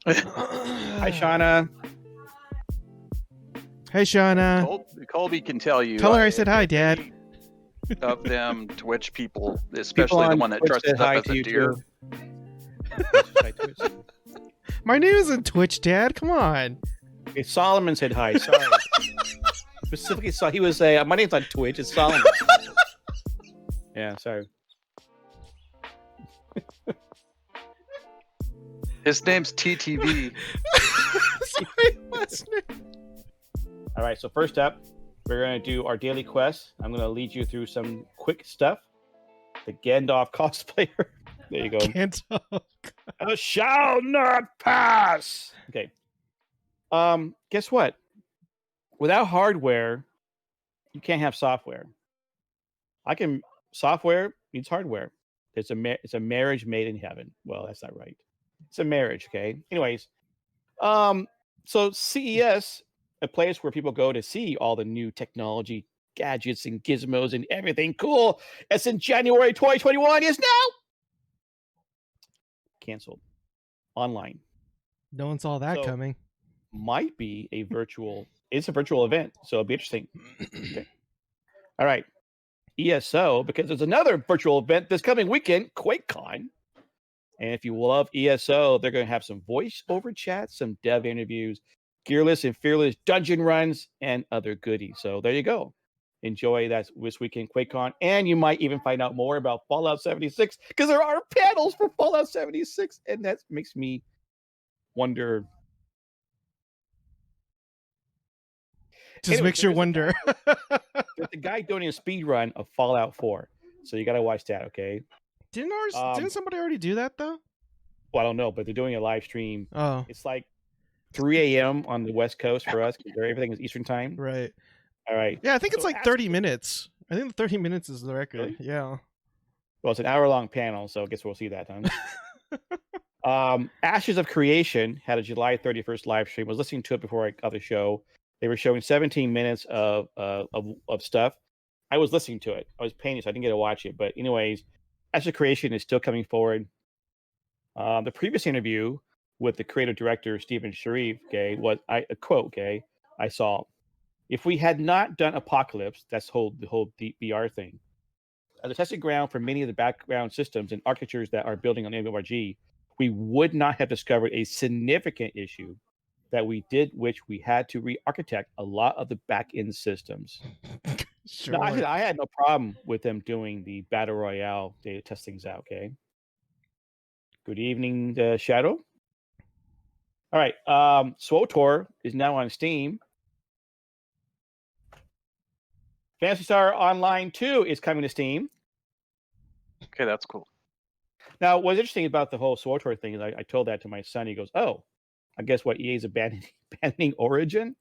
Hi, Shauna. Hey, Shauna. Colby can tell you. Tell her I said hi, Dad. Of them Twitch people, especially the one that Twitch dresses up as a deer. My name isn't Twitch, Dad. Come on. Okay, Solomon said hi. Sorry. Specifically, saw he was my name's on Twitch. It's Solomon. Yeah, sorry. His name's TTV. Sorry, what's name? All right, so first up, we're going to do our daily quest. I'm going to lead you through some quick stuff. The Gandalf cosplayer. There you go. Gandalf. I shall not pass. Okay. Guess what? Without hardware, you can't have software. Software needs hardware. It's a marriage made in heaven. Well, that's not right. It's a marriage, okay? Anyways, so CES, a place where people go to see all the new technology, gadgets and gizmos and everything cool, as in January 2021 is now canceled online. No one saw that coming. Might be it's a virtual event, so it'll be interesting. Okay. All right. ESO, because there's another virtual event this coming weekend, Quakecon. And if you love ESO, they're going to have some voice-over chats, some dev interviews, gearless and fearless dungeon runs, and other goodies. So there you go. Enjoy that this weekend, QuakeCon. And you might even find out more about Fallout 76, because there are panels for Fallout 76, and that makes me wonder. Just makes you wonder. There's a guy doing a speed run of Fallout 4. So you got to watch that, okay? Didn't somebody already do that, though? Well, I don't know, but they're doing a live stream. Oh. It's like 3 a.m. on the West Coast for us, because everything is Eastern time. Right. All right. Yeah, I think it's like 30 minutes. I think 30 minutes is the record. Really? Yeah. Well, it's an hour-long panel, so I guess we'll see that time. Ashes of Creation had a July 31st live stream. I was listening to it before I got the show. They were showing 17 minutes of stuff. I was listening to it. I was paying it, so I didn't get to watch it. But anyways, Ashes of Creation is still coming forward. The previous interview with the creative director, Stephen Sharif, okay, was a quote, okay, I saw. If we had not done Apocalypse, that's the whole deep VR thing, as a testing ground for many of the background systems and architectures that are building on MMORPG, we would not have discovered a significant issue that we did, which we had to re-architect a lot of the back-end systems. Sure. No, I had no problem with them doing the Battle Royale data test things out, okay? Good evening, Shadow. All right, SWOTOR is now on Steam. Phantasy Star Online 2 is coming to Steam. Okay, that's cool. Now, what's interesting about the whole SWOTOR thing is I told that to my son. He goes, oh, I guess what, EA's abandoning Origin?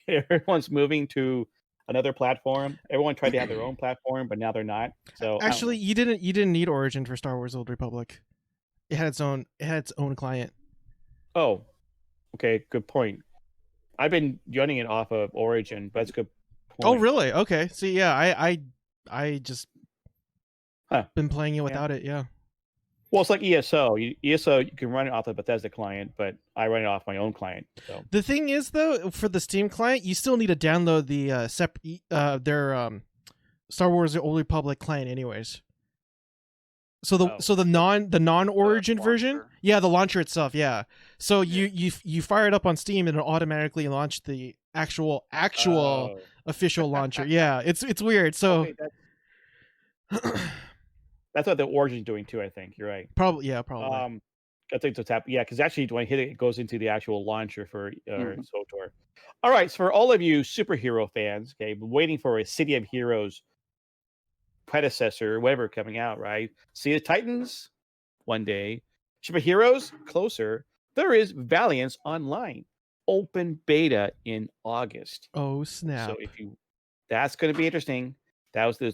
Everyone's moving to another platform. Everyone tried to have their own platform, but now they're not. So actually, you didn't need Origin for Star Wars: Old Republic. It had its own client. Oh, okay, good point. I've been running it off of Origin, but that's a good point. Oh, really? Okay. See, yeah, I just been playing it without it. Yeah. Well, it's like ESO. ESO, you can run it off the Bethesda client, but I run it off my own client. So the thing is, though, for the Steam client, you still need to download the their Star Wars: Old Republic client, anyways. So the non-Origin version, yeah, the launcher itself, yeah. So you fire it up on Steam and it'll automatically launch the actual official launcher. Yeah, it's weird. So okay, that's what the Origin's doing too. I think you're right. Probably. I think it's happening. Yeah, because actually, when I hit it, it goes into the actual launcher for SWTOR. All right, so for all of you superhero fans, okay, waiting for a City of Heroes predecessor, whatever, coming out, right? Sea of Titans, one day. Superheroes, closer. There is Valiance Online, open beta in August. Oh snap! So that's going to be interesting. Those are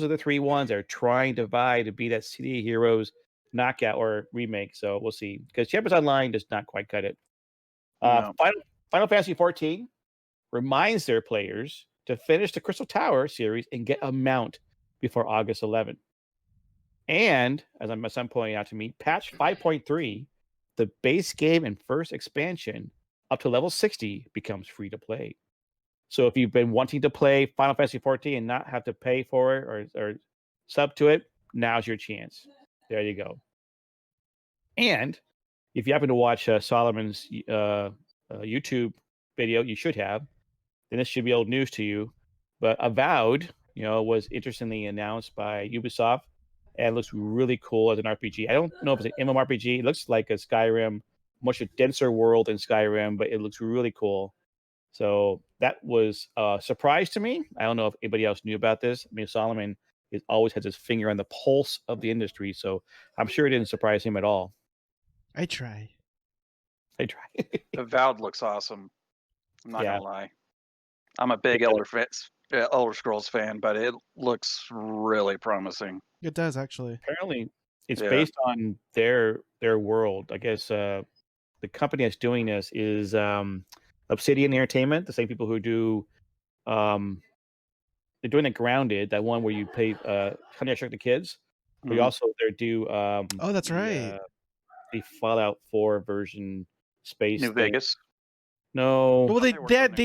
the three ones that are trying to vie to be that City of Heroes knockout or remake. So we'll see. Because Champions Online does not quite cut it. No. Final Fantasy 14 reminds their players to finish the Crystal Tower series and get a mount before August 11th. And, as my son pointed out to me, patch 5.3 the base game and first expansion up to level 60 becomes free to play. So if you've been wanting to play Final Fantasy 14 and not have to pay for it or sub to it, now's your chance. There you go. And if you happen to watch Solomon's YouTube video, you should have, then this should be old news to you. But Avowed, was interestingly announced by Ubisoft, and it looks really cool as an RPG. I don't know if it's an MMORPG. It looks like a Skyrim, much a denser world than Skyrim, but it looks really cool. So that was a surprise to me. I don't know if anybody else knew about this. I mean, Solomon always has his finger on the pulse of the industry, so I'm sure it didn't surprise him at all. I try. Avowed looks awesome. I'm not gonna lie. I'm a big Elder Scrolls fan, but it looks really promising. It does, actually. Apparently, it's based on their world. I guess the company that's doing this is Obsidian Entertainment, the same people who do they're doing it Grounded, that one where you play Honey, I Shrunk the Kids. But also they do oh, that's right. The Fallout 4 version space New Vegas. No. Well, they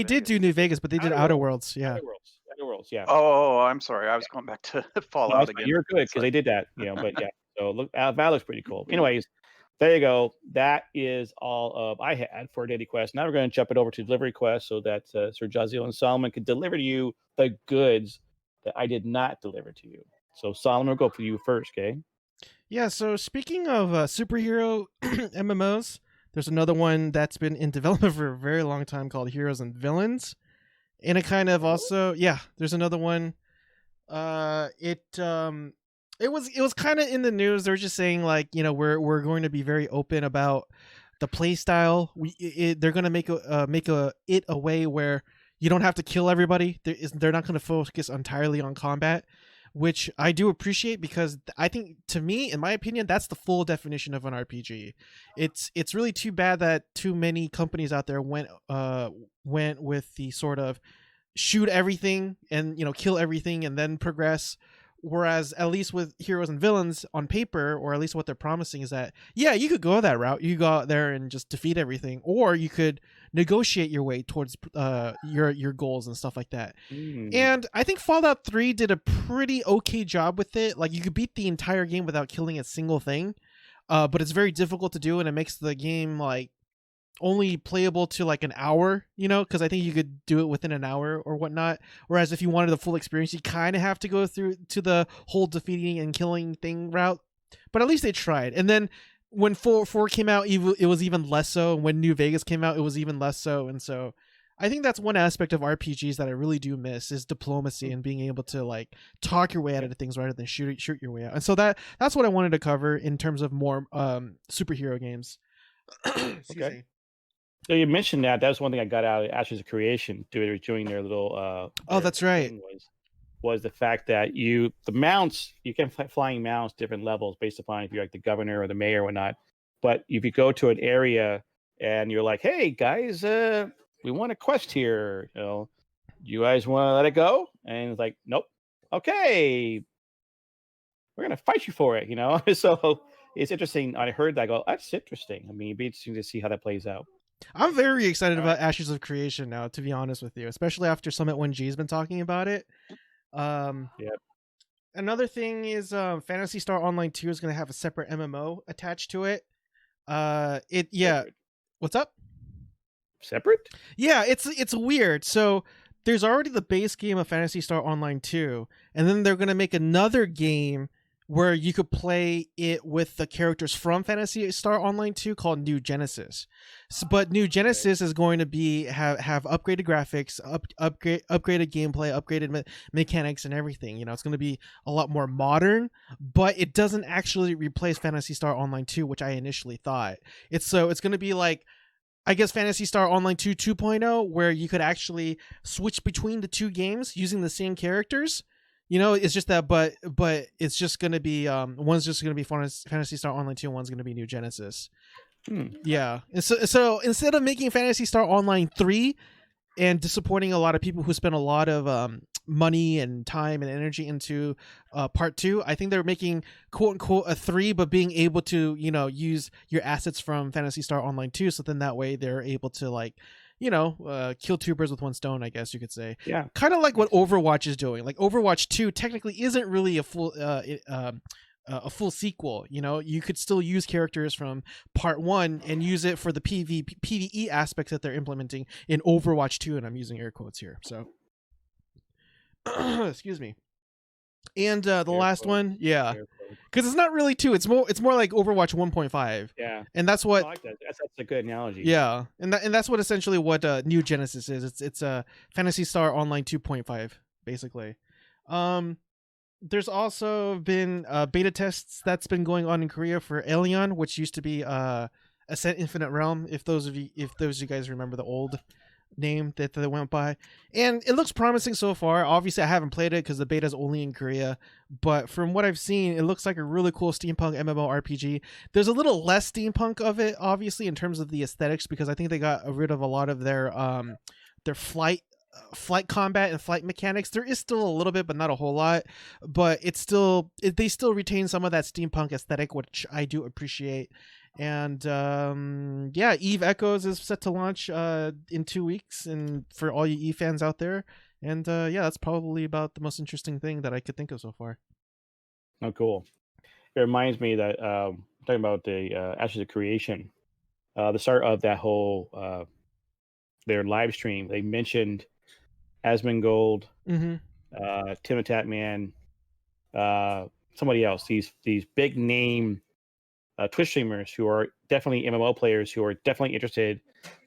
did do New Vegas, but they did Outer Worlds. Yeah. Outer Worlds, yeah. Oh, I'm sorry. I was going back to Fallout again. You're good because they did that, but yeah. So look, Val looks pretty cool. Anyways, there you go. That is all I had for Daily Quest. Now we're going to jump it over to Delivery Quest so that Sir Jaziel and Solomon can deliver to you the goods that I did not deliver to you. So Solomon, we'll go for you first, okay? Yeah, so speaking of superhero MMOs, there's another one that's been in development for a very long time called Heroes and Villains. And it kind of also, there's another one. It was kind of in the news. They were just saying like, we're going to be very open about the play style. They're going to make a way where you don't have to kill everybody. They're not going to focus entirely on combat, which I do appreciate because I think, to me, in my opinion, that's the full definition of an RPG. It's really too bad that too many companies out there went with the sort of shoot everything and kill everything and then progress. Whereas at least with Heroes and Villains on paper, or at least what they're promising, is that you could go that route. You go out there and just defeat everything, or you could negotiate your way towards your goals and stuff like that. And I think Fallout 3 did a pretty okay job with it. Like, you could beat the entire game without killing a single thing, but it's very difficult to do, and it makes the game like only playable to like an hour, because I think you could do it within an hour or whatnot. Whereas if you wanted the full experience, you kind of have to go through to the whole defeating and killing thing route. But at least they tried. And then when 4 came out, it was even less so. And when New Vegas came out, it was even less so. And so I think that's one aspect of RPGs that I really do miss, is diplomacy and being able to like talk your way out of things rather than shoot your way out. And so that's what I wanted to cover in terms of more superhero games. Excuse me. So you mentioned that. That's one thing I got out of Ashes of Creation doing their little. That's right. Was the fact that the mounts, you can flying mounts different levels based upon if you're like the governor or the mayor or whatnot. But if you go to an area and you're like, hey guys, we want a quest here. You guys want to let it go? And it's like, nope. Okay, we're gonna fight you for it. So it's interesting. I heard that. I go, that's interesting. I mean, it'd be interesting to see how that plays out. I'm very excited about Ashes of Creation now, to be honest with you, especially after Summit 1G's been talking about it. Another thing is Phantasy Star Online 2 is going to have a separate MMO attached to it. Separate. What's up? Separate? Yeah, it's weird. So there's already the base game of Phantasy Star Online 2, and then they're going to make another game where you could play it with the characters from Phantasy Star Online 2 called New Genesis. But New Genesis is going to have upgraded graphics, upgraded gameplay, upgraded mechanics and everything. It's going to be a lot more modern, but it doesn't actually replace Phantasy Star Online 2, which I initially thought. It's going to be like, I guess, Phantasy Star Online 2 2.0, where you could actually switch between the two games using the same characters. It's just that, but it's just going to be, one's just going to be Phantasy Star Online 2, one's going to be New Genesis. Yeah. And so instead of making Phantasy Star Online 3 and disappointing a lot of people who spent a lot of money and time and energy into part 2. I think they're making quote unquote a 3, but being able to, you know, use your assets from Phantasy Star Online 2. So then that way they're able to, like, you know, kill 2 birds with 1 stone, I guess you could say. Yeah. Kind of like what Overwatch is doing. Like Overwatch 2 technically isn't really a full sequel. You know, you could still use characters from part 1 and use it for the PvE aspects that they're implementing in Overwatch 2, and I'm using air quotes here. So, excuse me. And the last one, yeah, because it's not really 2. It's more like Overwatch 1.5. Yeah, and that's what I like that. That's a good analogy. Yeah, and that's what essentially what New Genesis is. It's a Phantasy Star Online 2.5 basically. There's also been beta tests that's been going on in Korea for Aeon, which used to be Ascent Infinite Realm. If those of you guys remember the old name that they went by, and it looks promising so far. Obviously, I haven't played it because the beta is only in Korea, but from what I've seen, it looks like a really cool steampunk MMORPG. There's a little less steampunk of it, obviously, in terms of the aesthetics, because I think they got rid of a lot of their flight combat and flight mechanics. There is still a little bit, but not a whole lot, but they still retain some of that steampunk aesthetic, which I do appreciate. And yeah, Eve Echoes is set to launch in 2 weeks, and for all you Eve fans out there. And yeah, that's probably about the most interesting thing that I could think of so far. Oh, cool. It reminds me that talking about the Ashes of Creation, the start of that whole their live stream, they mentioned Asmongold, Timotat Man, somebody else. These big name Twitch streamers who are definitely MMO players who are definitely interested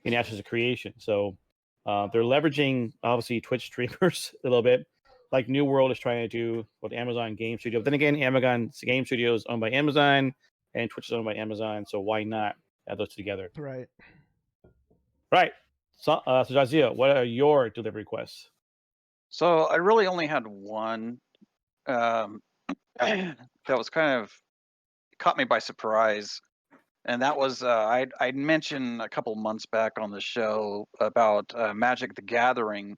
in Ashes of Creation. So they're leveraging obviously Twitch streamers a little bit, like New World is trying to do with Amazon Game Studio. But then again, Amazon Game Studio is owned by Amazon, and Twitch is owned by Amazon. So why not add those together? Right. So Jazia, what are your delivery requests? So I really only had one that was kind of caught me by surprise, and that was I'd mentioned a couple months back on the show about Magic the Gathering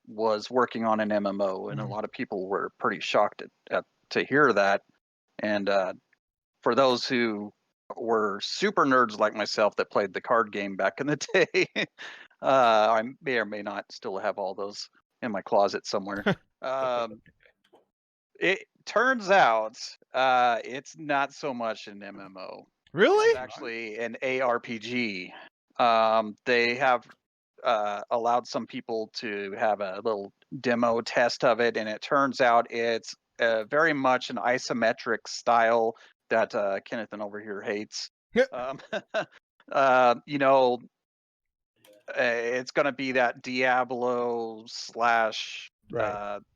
was working on an MMO, and a lot of people were pretty shocked to hear that. And for those who were super nerds like myself that played the card game back in the day, I may or may not still have all those in my closet somewhere. It turns out it's not so much an MMO. Really? It's actually an ARPG. They have allowed some people to have a little demo test of it, and it turns out it's very much an isometric style that Kenneth over here hates. You know, it's going to be that Diablo /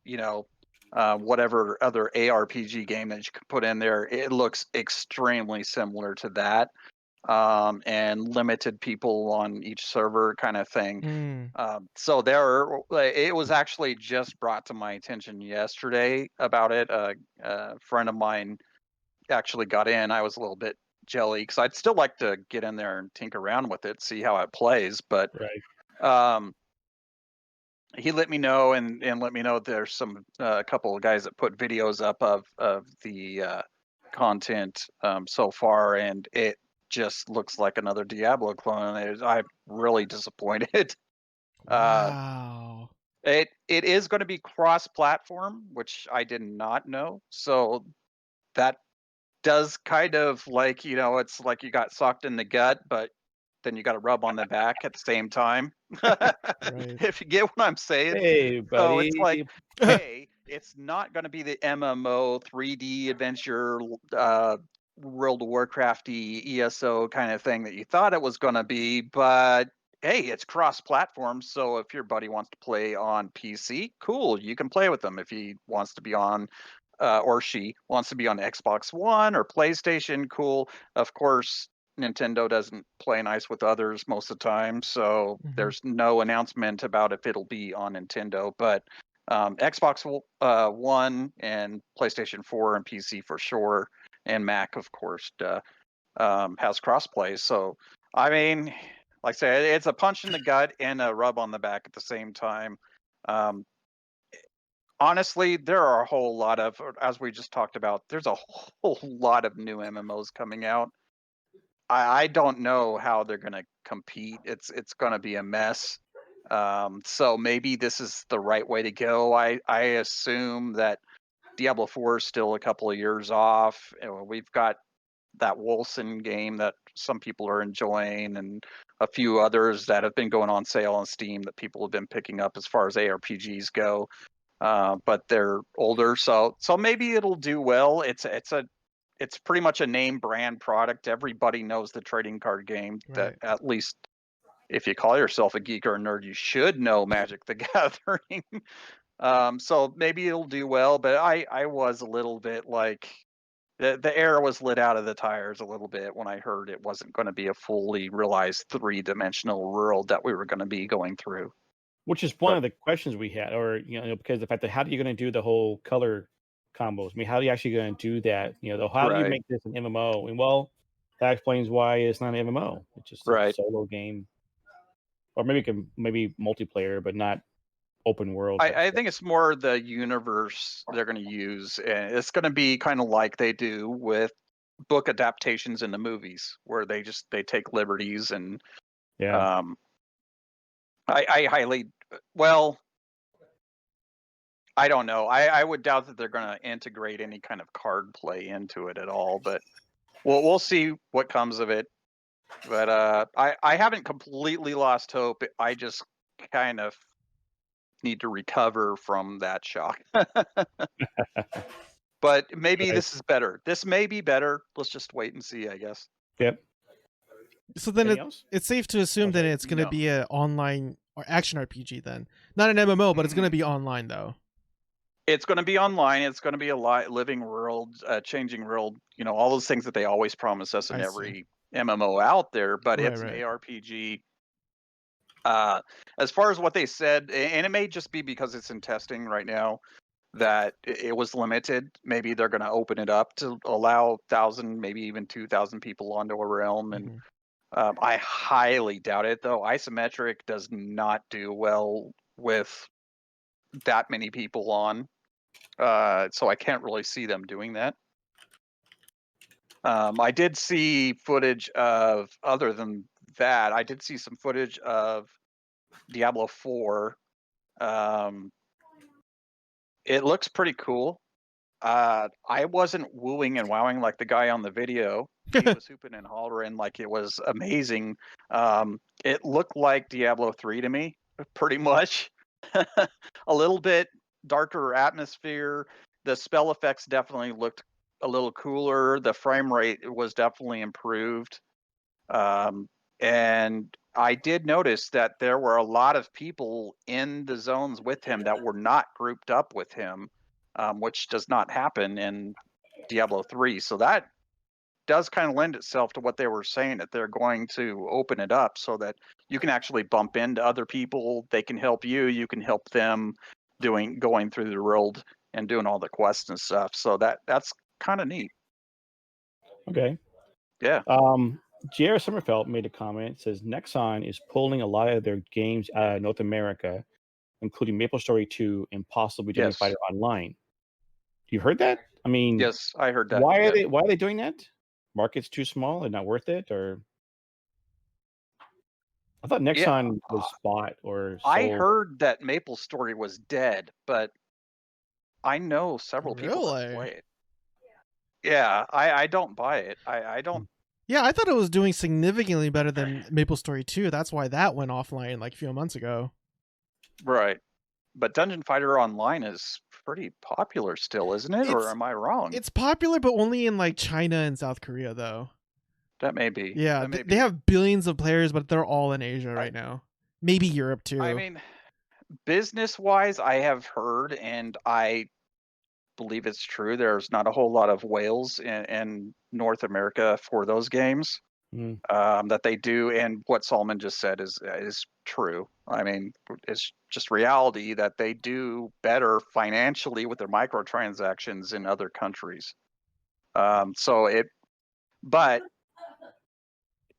you know, whatever other ARPG game that you could put in there. It looks extremely similar to that, and limited people on each server kind of thing. So it was actually just brought to my attention yesterday about it. A friend of mine actually got in. I was a little bit jelly because I'd still like to get in there and tinker around with it, see how it plays. But he let me know and let me know there's a couple of guys that put videos up of the content so far, and it just looks like another Diablo clone. I'm really disappointed. Wow. It is going to be cross-platform, which I did not know. So that does kind of like, you know, it's like you got socked in the gut, but then you got to rub on the back at the same time. If you get what I'm saying. Hey, buddy. So it's like, hey, it's not going to be the MMO 3D adventure, World of Warcraft-y ESO kind of thing that you thought it was going to be, but hey, it's cross-platform. So if your buddy wants to play on PC, cool, you can play with them. If he wants to be on or she wants to be on Xbox One or PlayStation, cool. Of course, Nintendo doesn't play nice with others most of the time, so there's no announcement about if it'll be on Nintendo. But Xbox One and PlayStation 4 and PC for sure, and Mac, of course, has crossplay. So, I mean, like I said, it's a punch in the gut and a rub on the back at the same time. honestly, there are a whole lot of, as we just talked about, there's a whole lot of new MMOs coming out. I don't know how they're going to compete. It's going to be a mess. So maybe this is the right way to go. I assume that Diablo 4 is still a couple of years off. We've got that Wolfson game that some people are enjoying, and a few others that have been going on sale on Steam that people have been picking up as far as ARPGs go. But they're older, so maybe it'll do well. It's pretty much a name brand product. Everybody knows the trading card game. Right. That, at least if you call yourself a geek or a nerd, you should know Magic the Gathering. So maybe it'll do well, but I was a little bit like the air was lit out of the tires a little bit when I heard it wasn't going to be a fully realized 3-dimensional world that we were going to be going through. Which is one of the questions we had, or because the fact that how are you going to do the whole color combos? I mean, how are you actually going to do that? How do you make this an MMO? And well, that explains why it's not an MMO. It's just a solo game, or maybe multiplayer, but not open world. I think it's more the universe they're going to use, and it's going to be kind of like they do with book adaptations in the movies, where they take liberties and I highly I don't know. I would doubt that they're going to integrate any kind of card play into it at all, but we'll see what comes of it. But I haven't completely lost hope. I just kind of need to recover from that shock. But maybe this is better. This may be better. Let's just wait and see, I guess. Yep. So then it's safe to assume that it's going to be an online or action RPG then. Not an MMO, but it's going to be online though. It's going to be online. It's going to be a living world, changing world. All those things that they always promise us in every MMO out there. But it's an ARPG. As far as what they said, and it may just be because it's in testing right now, that it was limited. Maybe they're going to open it up to allow 1,000, maybe even 2,000 people onto a realm. And I highly doubt it, though. Isometric does not do well with that many people on. So I can't really see them doing that. I did see footage of, other than that, I did see some footage of Diablo 4. It looks pretty cool. I wasn't wooing and wowing like the guy on the video. He was hooping and hollering like it was amazing. It looked like Diablo 3 to me, pretty much. A little bit darker atmosphere. The spell effects definitely looked a little cooler. The frame rate was definitely improved. And I did notice that there were a lot of people in the zones with him that were not grouped up with him, which does not happen in Diablo 3. So that does kind of lend itself to what they were saying, that they're going to open it up so that you can actually bump into other people. They can help you. You can help them going through the world and doing all the quests and stuff. So that's kind of neat. Okay. Yeah. J.R. Sommerfeld made a comment. Says Nexon is pulling a lot of their games out of North America, including MapleStory 2 and possibly Dungeon Fighter Online. You heard that? I mean, yes, I heard that. Why are they doing that? Market's too small and not worth it, or I thought Nexon was bought or sold. I heard that MapleStory was dead, but I know several people that play it. Yeah, I don't buy it. I don't. Yeah, I thought it was doing significantly better than MapleStory 2. That's why that went offline like a few months ago. Right. But Dungeon Fighter Online is pretty popular still, isn't it? Or am I wrong? It's popular, but only in like China and South Korea, though. That may be. Yeah, they have billions of players, but they're all in Asia right now. Maybe Europe, too. I mean, business-wise, I have heard, and I believe it's true, there's not a whole lot of whales in North America for those games that they do. And what Solomon just said is true. I mean, it's just reality that they do better financially with their microtransactions in other countries. But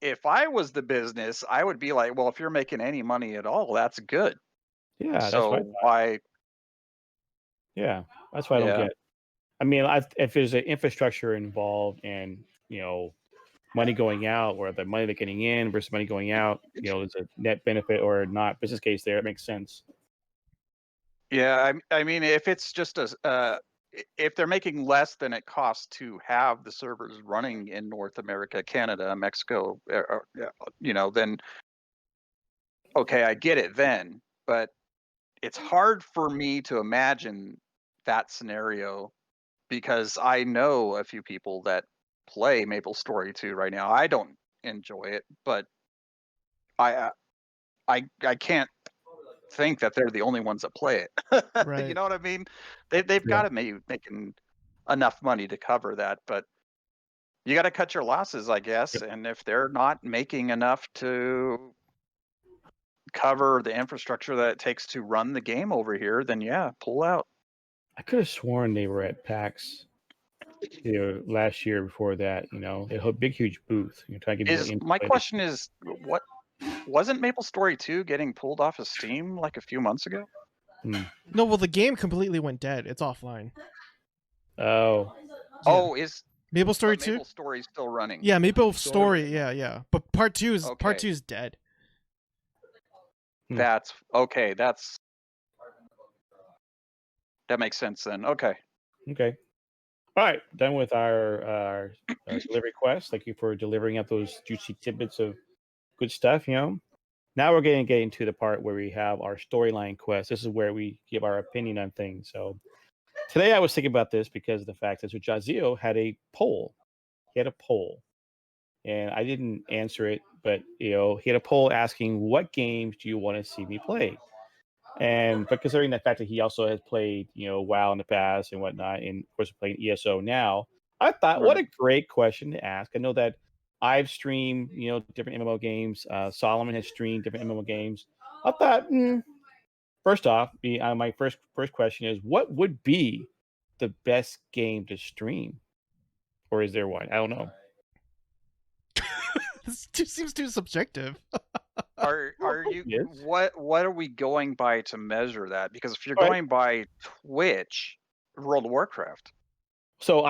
if I was the business, I would be like, well, if you're making any money at all, that's good. Yeah. So why? Yeah, that's what I don't get. I mean, if there's an infrastructure involved and, money going out, or the money they're getting in versus money going out, there's a net benefit or not business case there, it makes sense. Yeah, I mean, if it's just if they're making less than it costs to have the servers running in North America, Canada, Mexico, then okay, I get it then. But it's hard for me to imagine that scenario because I know a few people that play MapleStory 2 right now. I don't enjoy it, but I can't think that they're the only ones that play it. Right. You know what I mean? They've got to be making enough money to cover that, but you got to cut your losses, I guess. Yep. And if they're not making enough to cover the infrastructure that it takes to run the game over here, then yeah, pull out. I could have sworn they were at PAX last year before that. They had a big, huge booth. Trying to give you My question is, what wasn't MapleStory 2 getting pulled off of Steam like a few months ago? No, well, the game completely went dead. It's offline. Oh. Yeah. Oh, is MapleStory 2? MapleStory still running? Yeah, MapleStory. Yeah. But part 2 is dead. That's okay. That makes sense then. Okay. All right, done with our delivery quest. Thank you for delivering up those juicy tidbits of good stuff. Now we're going to get into the part where we have our storyline quest. This is where we give our opinion on things. So today I was thinking about this because of the fact that Jazio had a poll. He had a poll, and I didn't answer it, but he had a poll asking, "What games do you want to see me play?" But considering the fact that he also has played, WoW in the past and whatnot, and of course playing ESO now, I thought, what a great question to ask. I know that I've streamed, different MMO games. Solomon has streamed different MMO games. I thought, first off, my first question is, what would be the best game to stream, or is there one? I don't know. This seems too subjective. Are you what are we going by to measure that? Because if you're going by Twitch, World of Warcraft. So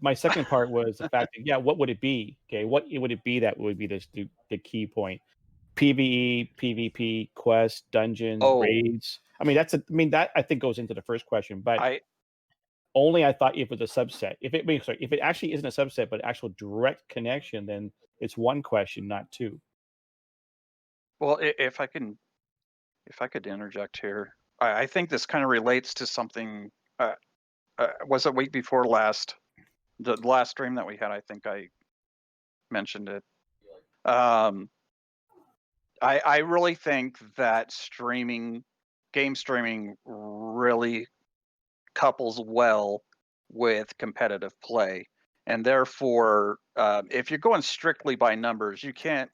my second part was the fact that what would it be? Okay, what would it be that would be the key point? PvE, PvP, quests, dungeons, raids. I mean that I think goes into the first question, but I thought if it was a subset. If it actually isn't a subset but actual direct connection, then it's one question, not two. Well, if I could interject here, I think this kind of relates to something. Was it week before last? The last stream that we had, I think I mentioned it. I really think that game streaming really couples well with competitive play, and therefore, if you're going strictly by numbers, you can't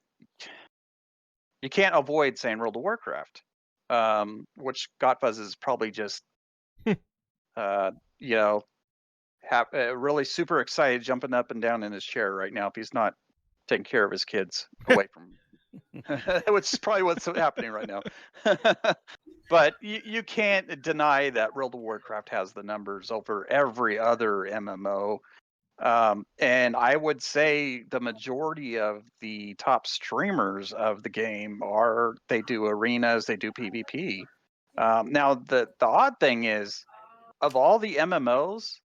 avoid saying World of Warcraft, which Gotfuzz is probably just, really super excited, jumping up and down in his chair right now if he's not taking care of his kids away from, which is probably what's happening right now. But you can't deny that World of Warcraft has the numbers over every other MMO. And I would say the majority of the top streamers of the game they do arenas, they do PvP. Now the odd thing is, of all the MMOs,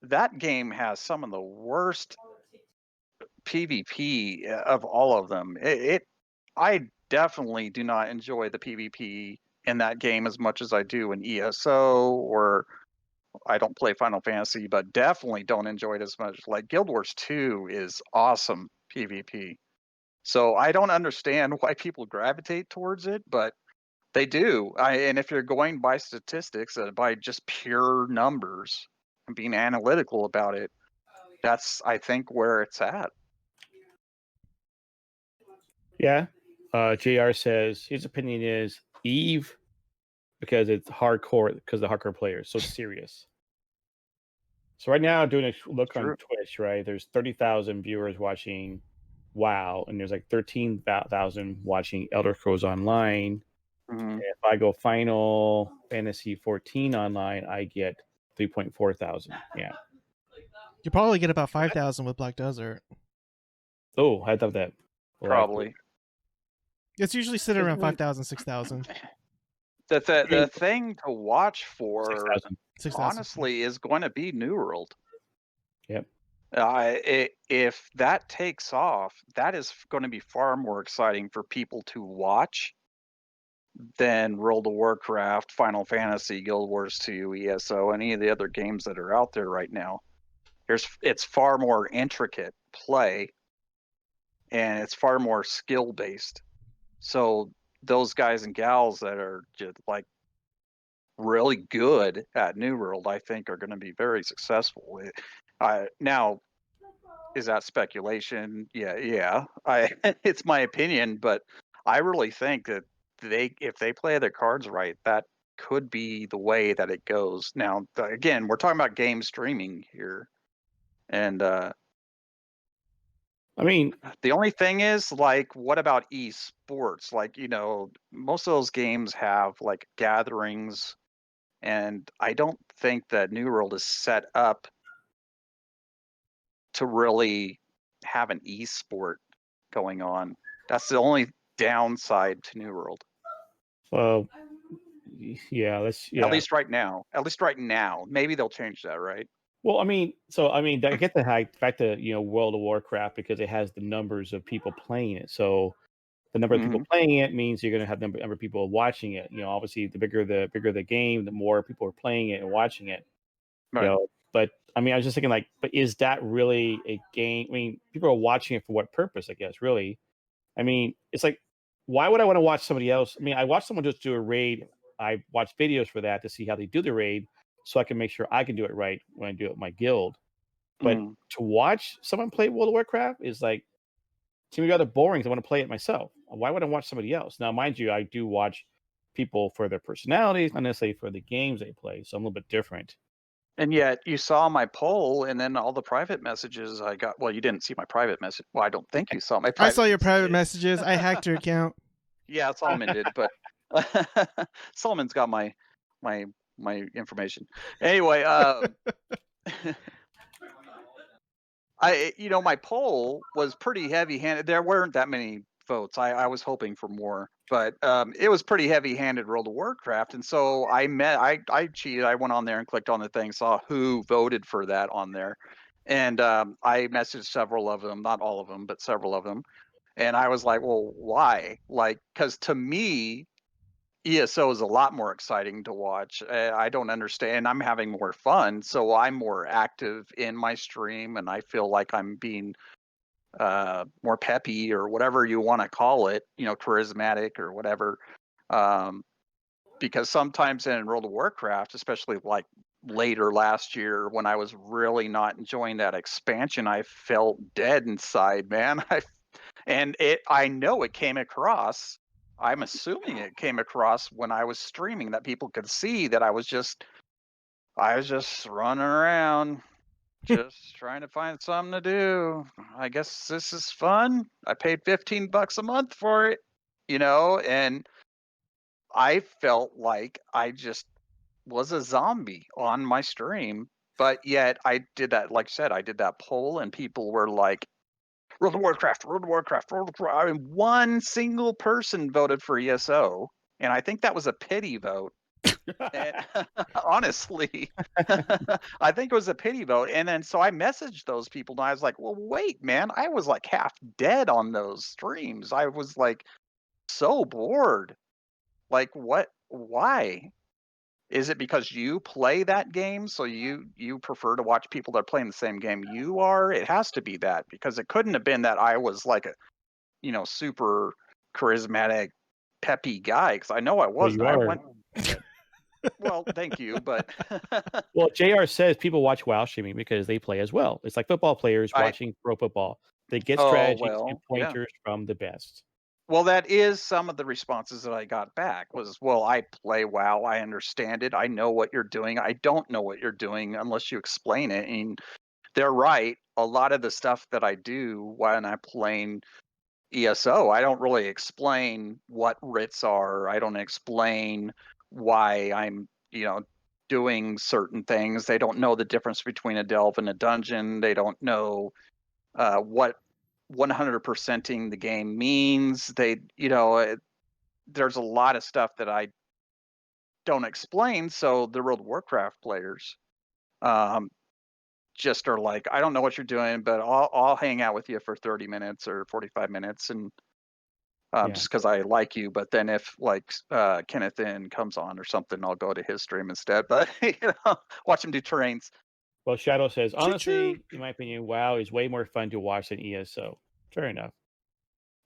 that game has some of the worst PvP of all of them. I definitely do not enjoy the PvP in that game as much as I do in ESO, or I don't play Final Fantasy, but definitely don't enjoy it as much. Like Guild Wars 2 is awesome PvP. So I don't understand why people gravitate towards it, but they do. And if you're going by statistics, by just pure numbers and being analytical about it, that's, I think, where it's at. Yeah. JR says his opinion is Eve because it's hardcore, because the hardcore players so serious. So right now, doing a look on Twitch, right? There's 30,000 viewers watching WoW, and there's like 13,000 watching Elder Scrolls Online, If I go Final Fantasy 14 online, I get 3.4 thousand. Yeah. You probably get about 5,000 with Black Desert. Oh, I thought that. Probably. It's usually sitting around 5,000, 6,000. The thing to watch for, 6,000. honestly, is going to be New World. Yep. If that takes off, that is going to be far more exciting for people to watch than World of Warcraft, Final Fantasy, Guild Wars 2, ESO, any of the other games that are out there right now. It's far more intricate play, and it's far more skill based. So those guys and gals that are just like really good at New World, I think, are going to be very successful. Now, is that speculation? Yeah. It's my opinion, but I really think that if they play their cards right, that could be the way that it goes. Now, again, we're talking about game streaming here, and I mean, the only thing is, like, what about esports? Like, most of those games have like gatherings, and I don't think that New World is set up to really have an esport going on. That's the only downside to New World. well, yeah, At least right now. Maybe they'll change that, right? Well, I mean, I get the fact that World of Warcraft, because it has the numbers of people playing it. So the number of people playing it means you're going to have number of people watching it. Obviously, the bigger the game, the more people are playing it and watching it. Right. But I mean, I was just thinking, like, but is that really a game? I mean, people are watching it for what purpose? I guess really. I mean, it's like, why would I want to watch somebody else? I mean, I watch someone just do a raid. I watch videos for that to see how they do the raid, so I can make sure I can do it right when I do it with my guild. But to watch someone play World of Warcraft is like, to me, rather boring. I want to play it myself. Why would I watch somebody else? Now, mind you, I do watch people for their personalities, not necessarily for the games they play. So I'm a little bit different. And yet you saw my poll, and then all the private messages I got. Well, you didn't see my private message. Well, I don't think you saw my private I saw your private messages. I hacked your account. Yeah, Solomon did, but Solomon's got my information. Anyway, my poll was pretty heavy-handed. There weren't that many votes. I was hoping for more, but it was pretty heavy-handed World of Warcraft, and so I cheated. I went on there and clicked on the thing, saw who voted for that on there, and I messaged several of them, not all of them, but several of them, and I was like, well, why? Like, because to me, ESO is a lot more exciting to watch. I don't understand. I'm having more fun, so I'm more active in my stream, and I feel like I'm being more peppy, or whatever you want to call it, charismatic or whatever. Because sometimes in World of Warcraft, especially like later last year when I was really not enjoying that expansion, I felt dead inside, man. I know it came across. I'm assuming it came across when I was streaming, that people could see that I was just running around, just trying to find something to do. I guess this is fun. I paid $15 a month for it, and I felt like I just was a zombie on my stream. But yet I did that, like I said, I did that poll, and people were like, World of Warcraft, World of Warcraft, World of Warcraft. I mean, one single person voted for ESO, and I think that was a pity vote. And, honestly, I think it was a pity vote. And then so I messaged those people, and I was like, well, wait, man, I was like half dead on those streams. I was like so bored. Like, what? Why? Is it because you play that game, so you prefer to watch people that are playing the same game you are? It has to be that, because it couldn't have been that I was like a, super charismatic, peppy guy, because I know I wasn't. Well, thank you, but well, JR says people watch WoW streaming because they play as well. It's like football players watching pro football. They get strategies and pointers from the best. Well, that is some of the responses that I got back was, well, I play WoW. I understand it. I know what you're doing. I don't know what you're doing unless you explain it. And they're right. A lot of the stuff that I do when I'm playing ESO. I don't really explain what writs are. I don't explain why I'm, doing certain things. They don't know the difference between a delve and a dungeon. They don't know what 100%ing the game means. There's a lot of stuff that I don't explain. So the World of Warcraft players just are like, I don't know what you're doing, but I'll hang out with you for 30 minutes or 45 minutes and just because I like you. But then if like Kenneth In comes on or something, I'll go to his stream instead. But watch him do terrains. Well, Shadow says, honestly, Choo-choo. in my opinion, WoW is way more fun to watch than ESO. Fair enough.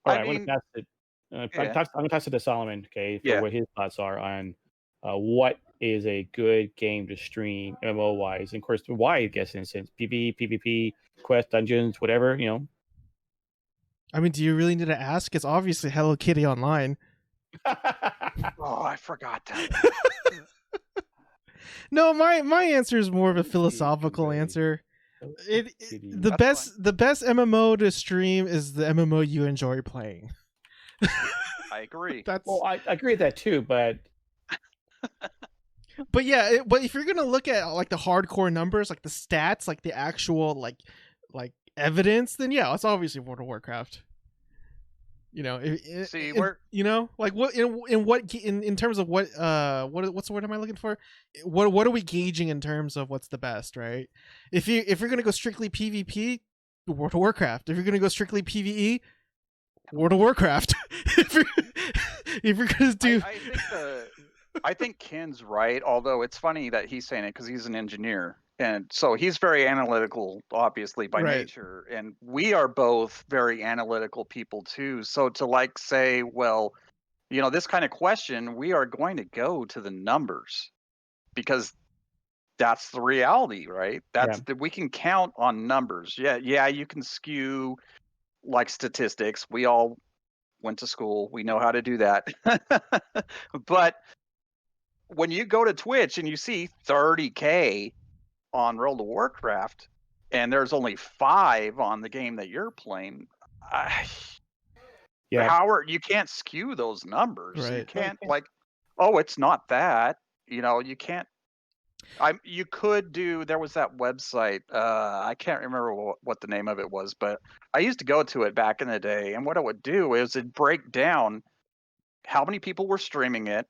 All I right, I'm mean, going to pass it. I'm yeah. going to pass it to Solomon, okay, for Yeah. what his thoughts are on what is a good game to stream MMO wise, and of course, why I guess in a sense, PvE, PvP, quest, dungeons, whatever, I mean, do you really need to ask? It's obviously Hello Kitty Online. Oh, I forgot that. No, my answer is more of a philosophical answer. The best MMO to stream is the MMO you enjoy playing. I agree. Well, I agree with that too, but but yeah, but if you're gonna look at like the hardcore numbers, like the stats, like the actual like evidence, then yeah, it's obviously World of Warcraft. We're like what in terms of what's the word am I looking for? What are we gauging in terms of what's the best, right? If you're gonna go strictly PvP, World of Warcraft. If you're gonna go strictly PvE, World of Warcraft. if you're gonna do, I think Ken's right. Although it's funny that he's saying it because he's an engineer. And so he's very analytical, obviously, by nature. And we are both very analytical people, too. So to say, well, this kind of question, we are going to go to the numbers because that's the reality, right? We can count on numbers. Yeah, you can skew like statistics. We all went to school. We know how to do that. But when you go to Twitch and you see 30K on World of Warcraft, and there's only 5 on the game that you're playing. You can't skew those numbers. Right. You can't it's not that. You can't. You could do. There was that website. I can't remember what the name of it was, but I used to go to it back in the day, and what it would do is it'd break down how many people were streaming it,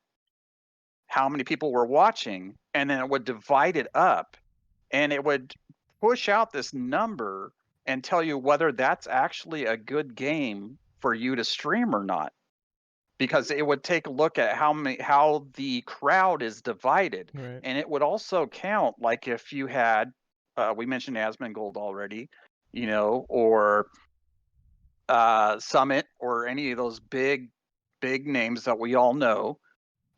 how many people were watching, and then it would divide it up. And it would push out this number and tell you whether that's actually a good game for you to stream or not. Because it would take a look at how the crowd is divided. Right. And it would also count, like if you had, we mentioned Asmongold already, or Summit or any of those big names that we all know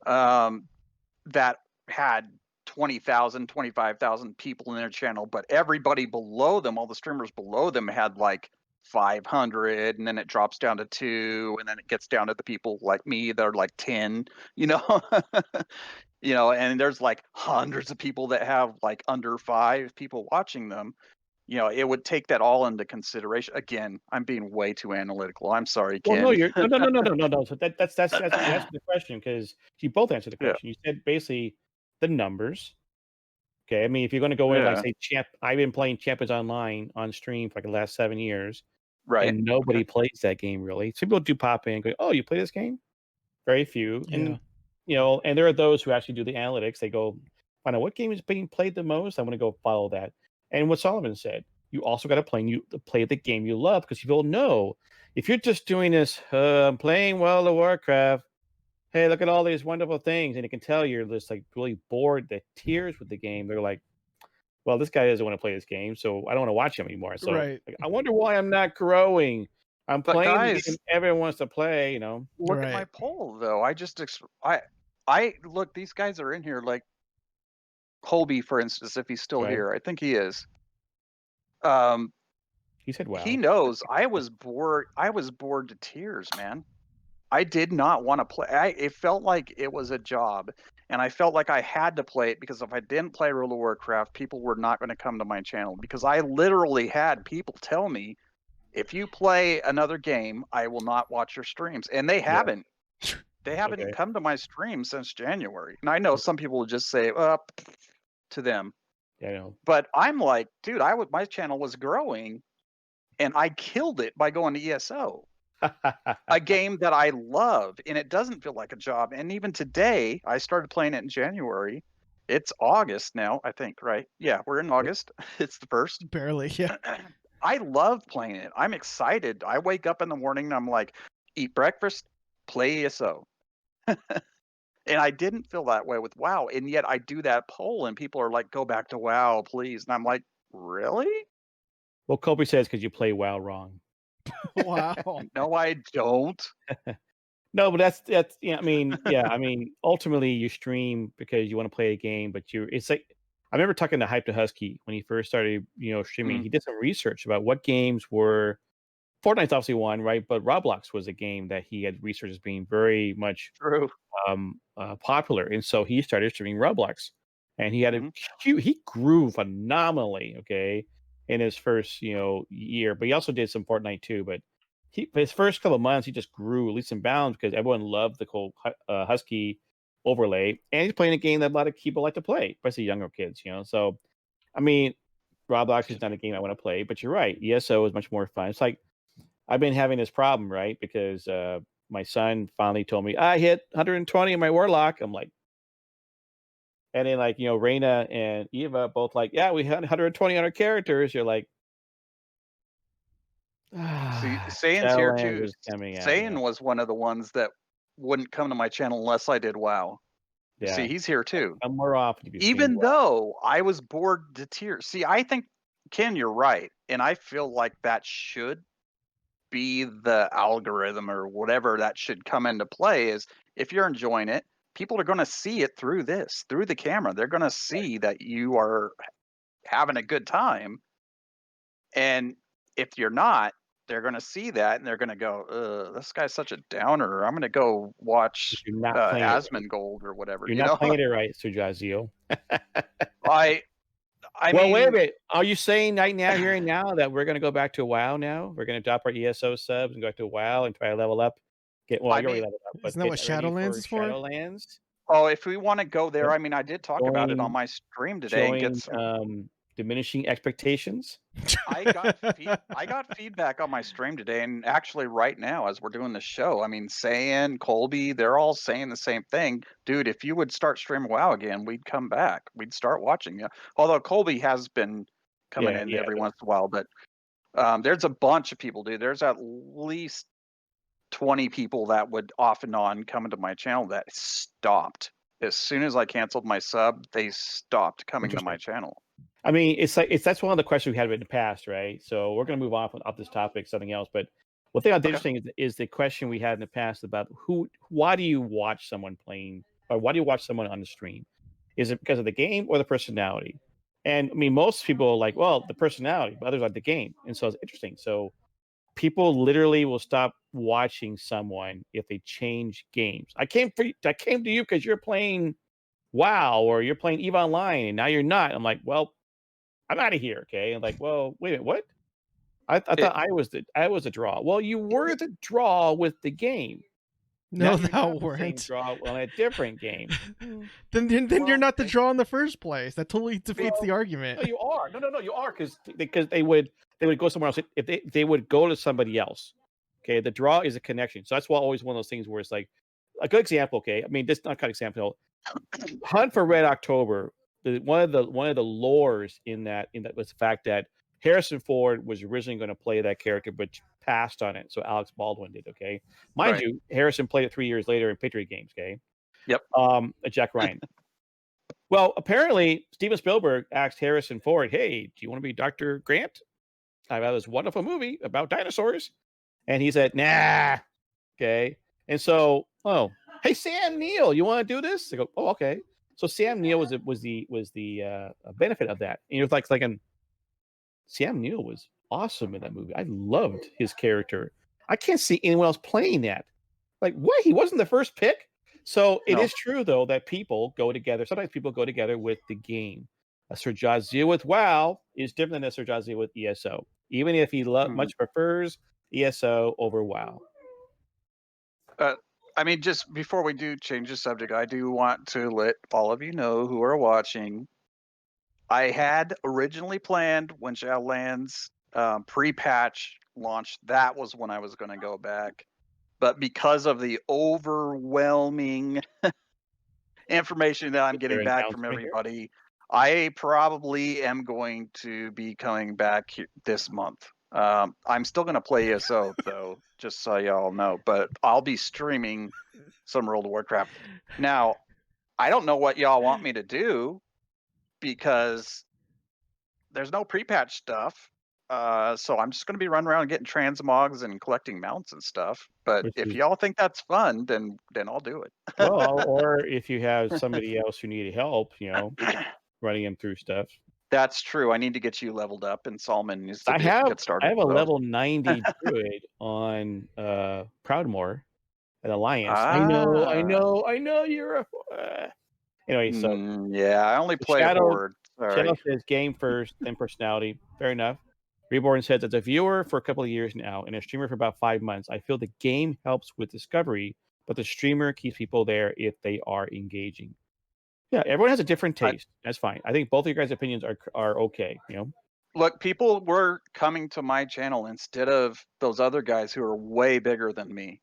that had 20,000, 25,000 people in their channel, but everybody below them, all the streamers below them had like 500, and then it drops down to 2, and then it gets down to the people like me that are like 10, and there's like hundreds of people that have like under 5 people watching them. It would take that all into consideration. Again, I'm being way too analytical. I'm sorry, Ken. Well, no. So that's the question, because you both answered the question. You said basically the numbers. Okay, I mean, if you're going to go in like say I've been playing Champions Online on stream for like the last 7 years, right? And nobody plays that game really. Some people do pop in and go, "Oh, you play this game?" Very few, and and there are those who actually do the analytics. They go find out what game is being played the most. I want to go follow that. And what Solomon said, you also got to play the game you love, because people know if you're just doing this, I'm playing World of Warcraft. Hey, look at all these wonderful things, and you can tell you're just like really bored to tears with the game. They're like, well, this guy doesn't want to play this game, so I don't want to watch him anymore. So I wonder why I'm not growing. Playing the game everyone wants to play, Look at my poll, though. I look, these guys are in here, like Colby, for instance, if he's still here. I think he is. He said, wow. He knows I was bored. I was bored to tears, man. I did not want to play. It felt like it was a job, and I felt like I had to play it, because if I didn't play World of Warcraft, people were not going to come to my channel, because I literally had people tell me if you play another game, I will not watch your streams. And they haven't. They haven't Okay. come to my stream since January. And I know some people will just say, to them. Yeah, I know. But I'm like, dude, my channel was growing, and I killed it by going to ESO, a game that I love, and it doesn't feel like a job. And even today, I started playing it in January. It's August now, I think, right? Yeah, we're in August. It's the 1st. Barely, yeah. I love playing it. I'm excited. I wake up in the morning and I'm like, eat breakfast, play ESO. And I didn't feel that way with WoW. And yet I do that poll and people are like, go back to WoW, please. And I'm like, really? Well, Kobe says because you play WoW wrong. Wow. No, I don't. No, but that's I mean, ultimately you stream because you want to play a game, but it's like I remember talking to Hype to Husky when he first started, streaming. He did some research about what games were. Fortnite's obviously one, right? But Roblox was a game that he had researched as being very much True. popular, and so he started streaming Roblox, and he had he grew phenomenally, okay, in his first year. But he also did some Fortnite too. But his first couple of months, he just grew leaps and bounds because everyone loved the whole Husky overlay, and he's playing a game that a lot of people like to play, especially younger kids. So I mean, Roblox is not a game I want to play, but you're right. ESO is much more fun. It's like I've been having this problem, right? Because my son finally told me I hit 120 in my Warlock. I'm like, and then Reina and Eva both like, yeah, we had 120 on our characters. You're like, see, Sayan's here too. Sayan was one of the ones that wouldn't come to my channel unless I did WoW. Yeah. See, he's here too. I'm more often. Even though I was bored to tears. See, I think, Ken, you're right. And I feel like that should be the algorithm or whatever that should come into play is if you're enjoying it, people are going to see it through the camera. They're going to see that you are having a good time. And if you're not, they're going to see that and they're going to go, this guy's such a downer. I'm going to go watch Asmongold or whatever. You're not playing it right, Sujazio. I mean, wait a minute. Are you saying right now, here and now, that we're going to go back to WoW now? We're going to drop our ESO subs and go to WoW and try to level up? Level up. Isn't that what Shadowlands is for? Shadowlands? Oh, if we want to go there, I mean, I did talk about it on my stream today. And get some diminishing expectations. I got feedback on my stream today, and actually right now as we're doing the show, I mean, Sayan, Colby, they're all saying the same thing. Dude, if you would start streaming WoW again, we'd come back. We'd start watching you. Although Colby has been coming in every once in a while, but there's a bunch of people, dude. There's at least 20 people that would off and on come into my channel that stopped. As soon as I canceled my sub, they stopped coming to my channel. I mean, that's one of the questions we had in the past, right? So we're going to move off this topic, something else. But one thing that's interesting is the question we had in the past about why do you watch someone playing, or why do you watch someone on the stream? Is it because of the game or the personality? And I mean, most people are like, well, the personality, but others like the game. And so it's interesting. So people literally will stop watching someone if they change games. I came to you because you're playing WoW or you're playing EVE Online and now you're not. I'm like, well, I'm out of here, okay? And like, well, wait a minute, what? I thought I was the draw. Well, you were the draw with the game. No, that weren't. Draw on a different game. then you're not the draw in the first place. That totally defeats the argument. No, you are. No, you are because they would go somewhere else if they would go to somebody else. Okay, the draw is a connection. So that's why always one of those things where it's like a good example. Okay, I mean, this is not a good example. Hunt for Red October. One of the lores in that was the fact that Harrison Ford was originally going to play that character, but passed on it. So Alex Baldwin did. Okay, mind you, Harrison played it 3 years later in Patriot Games. Okay, yep. Jack Ryan. Well, apparently Steven Spielberg asked Harrison Ford, "Hey, do you want to be Dr. Grant? I've had this wonderful movie about dinosaurs," and he said, "Nah." Okay, and so, hey, Sam Neill, you want to do this? I go, "Oh, okay." So Sam Neill was the benefit of that. And you're like, Sam Neill was awesome in that movie. I loved his character. I can't see anyone else playing that. Like, what? He wasn't the first pick. So it is true though that people go together. Sometimes people go together with the game. A Sir Jazia with WoW is different than a Sir Jazia with ESO. even if he much prefers ESO over WoW. I mean, just before we do change the subject, I do want to let all of you know who are watching. I had originally planned when Shadowlands pre-patch launched, that was when I was going to go back. But because of the overwhelming information that I'm getting back from everybody, I probably am going to be coming back this month. I'm still going to play ESO, though, just so y'all know. But I'll be streaming some World of Warcraft. Now, I don't know what y'all want me to do because there's no pre-patch stuff. So I'm just going to be running around getting transmogs and collecting mounts and stuff. But if y'all think that's fun, then I'll do it. Well, or if you have somebody else who needed help, running him through stuff. That's true. I need to get you leveled up, and Solomon needs to get started. I have a level 90 druid on Proudmoore at Alliance. I know you're a. Anyway, so yeah, I only play Horde. Shadow says game first, then personality. Fair enough. Reborn says, as a viewer for a couple of years now and a streamer for about 5 months, I feel the game helps with discovery, but the streamer keeps people there if they are engaging. Yeah, everyone has a different taste. That's fine. I think both of you guys' opinions are okay. Look, people were coming to my channel instead of those other guys who are way bigger than me.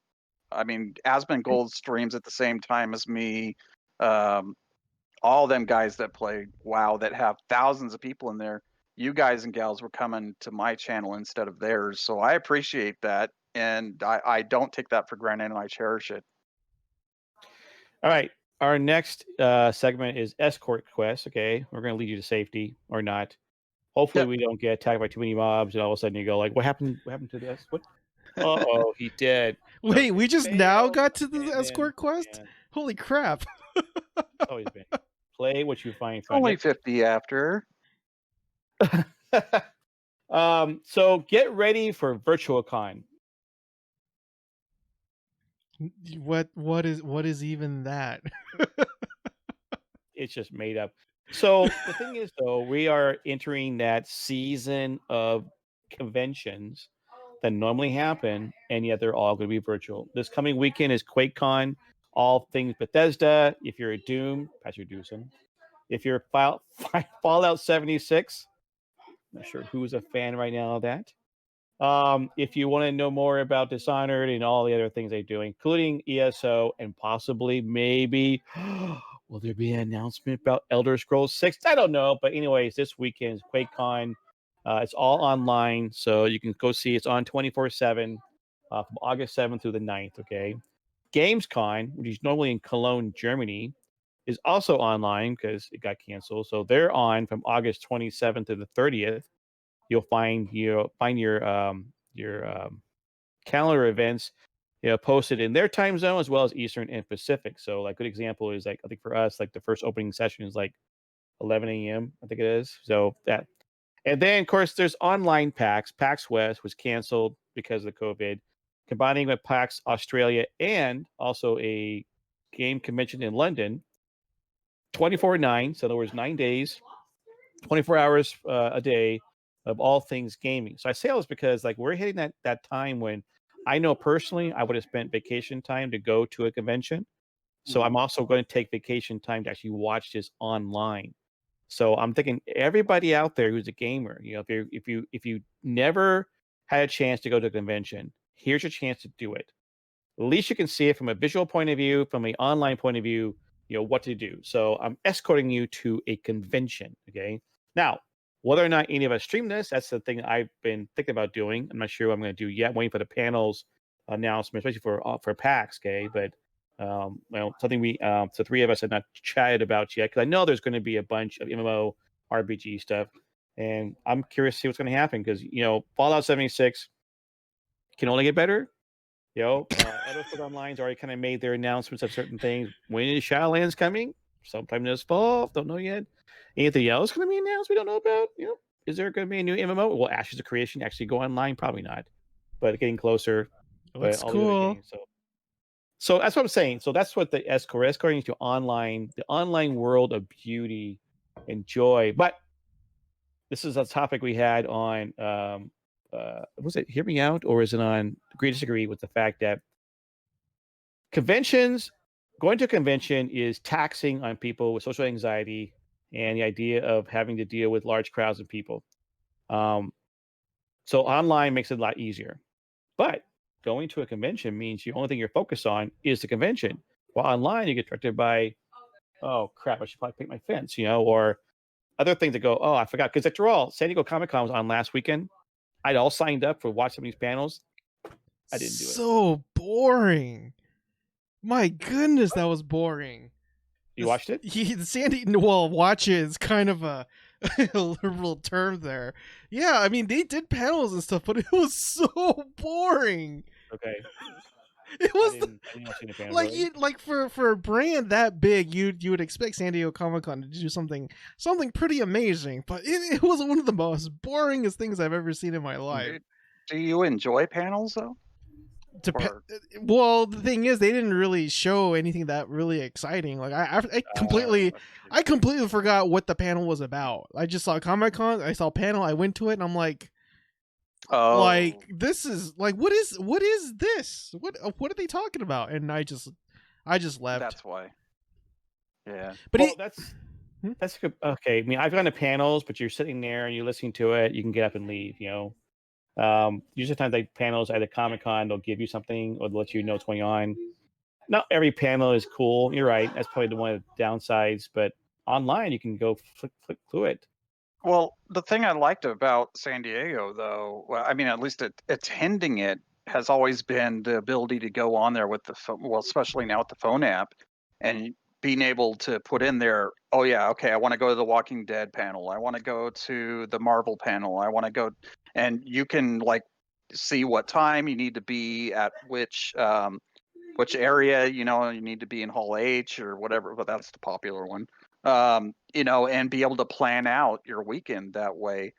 I mean, Aspen Gold streams at the same time as me. All them guys that play WoW that have thousands of people in there. You guys and gals were coming to my channel instead of theirs. So I appreciate that. And I don't take that for granted, and I cherish it. All right. Our next segment is Escort Quest. Okay. We're going to lead you to safety or not. Hopefully we don't get attacked by too many mobs and all of a sudden you go like, what happened to this? What? Uh-oh, he did. Wait, we just now got to the Escort Quest? Yeah. Holy crap. Always been. Play what you find fun. Only 50 after. So get ready for VirtualCon. What is even that? It's just made up. So the thing is, though, we are entering that season of conventions that normally happen, and yet they're all going to be virtual. This coming weekend is Quakecon, all things Bethesda. If you're a Doom, Patrick Dewson. If you're Fallout 76, not sure who's a fan right now of that. If you want to know more about Dishonored and all the other things they do, including ESO and possibly maybe, will there be an announcement about Elder Scrolls 6? I don't know. But anyways, this weekend is QuakeCon. It's all online, so you can go see. It's on 24/7 from August 7th through the 9th, okay? Gamescon, which is normally in Cologne, Germany, is also online because it got canceled. So they're on from August 27th to the 30th. You'll find your calendar events, posted in their time zone as well as Eastern and Pacific. So, like, good example is like I think for us, like the first opening session is like 11 a.m. I think it is. So that, and then of course there's online PAX. PAX West was canceled because of the COVID, combining with PAX Australia and also a game convention in London. 24/9, so in other words, 9 days, 24 hours a day of all things gaming. So I say all this because like we're hitting that time when I know personally I would have spent vacation time to go to a convention. So I'm also going to take vacation time to actually watch this online. So I'm thinking everybody out there who's a gamer, if you never had a chance to go to a convention, here's your chance to do it. At least you can see it from a visual point of view, from an online point of view, what to do. So I'm escorting you to a convention. Okay. Now, whether or not any of us stream this, that's the thing I've been thinking about doing. I'm not sure what I'm going to do yet. I'm waiting for the panels announcement, especially for PAX. Okay. But, something the three of us have not chatted about yet, because I know there's going to be a bunch of MMORPG stuff. And I'm curious to see what's going to happen because, Fallout 76 can only get better. Elder Scrolls Online's already kind of made their announcements of certain things. When is Shadowlands coming? Sometime this fall. Don't know yet. Anything else going to be announced we don't know about? Is there going to be a new MMO? Will Ashes of Creation actually go online? Probably not. But getting closer. That's cool. So that's what I'm saying. So that's what the escorting to online, the online world of beauty and joy. But this is a topic we had on was it Hear Me Out, or is it on Agree Disagree with the fact that going to a convention is taxing on people with social anxiety and the idea of having to deal with large crowds of people. So online makes it a lot easier. But going to a convention means the only thing you're focused on is the convention. While online, you get directed by, oh crap, I should probably paint my fence, or other things that go, oh, I forgot. Because after all, San Diego Comic-Con was on last weekend. I'd all signed up for watch some of these panels. I didn't do it. So boring. My goodness, that was boring. You watched it? Watch it is kind of a liberal term there. Yeah, I mean, they did panels and stuff, but it was so boring. Okay. It was like for a brand that big, you would expect San Diego Comic-Con to do something pretty amazing, but it was one of the most boringest things I've ever seen in my life. Do you enjoy panels though? Well, the thing is, they didn't really show anything that really exciting. Like I completely forgot what the panel was about. I just saw Comic-Con, I saw a panel, I went to it, and I'm like, oh, like this is like what is this? What are they talking about? And I just left. That's why. Yeah, but that's good. Okay. I mean, I've gone to panels, but you're sitting there and you're listening to it. You can get up and leave. Usually times like panels at a Comic-Con, they'll give you something or they'll let you know what's going on. Not every panel is cool. You're right. That's probably one of the downsides. But online, you can go flick through it. Well, the thing I liked about San Diego, though, I mean, at least attending it has always been the ability to go on there with the phone, well, especially now with the phone app, and being able to put in there, oh yeah, okay, I want to go to the Walking Dead panel, I want to go to the Marvel panel, I want to go, and you can like see what time you need to be at which area, you need to be in Hall H or whatever, but that's the popular one. And be able to plan out your weekend that way.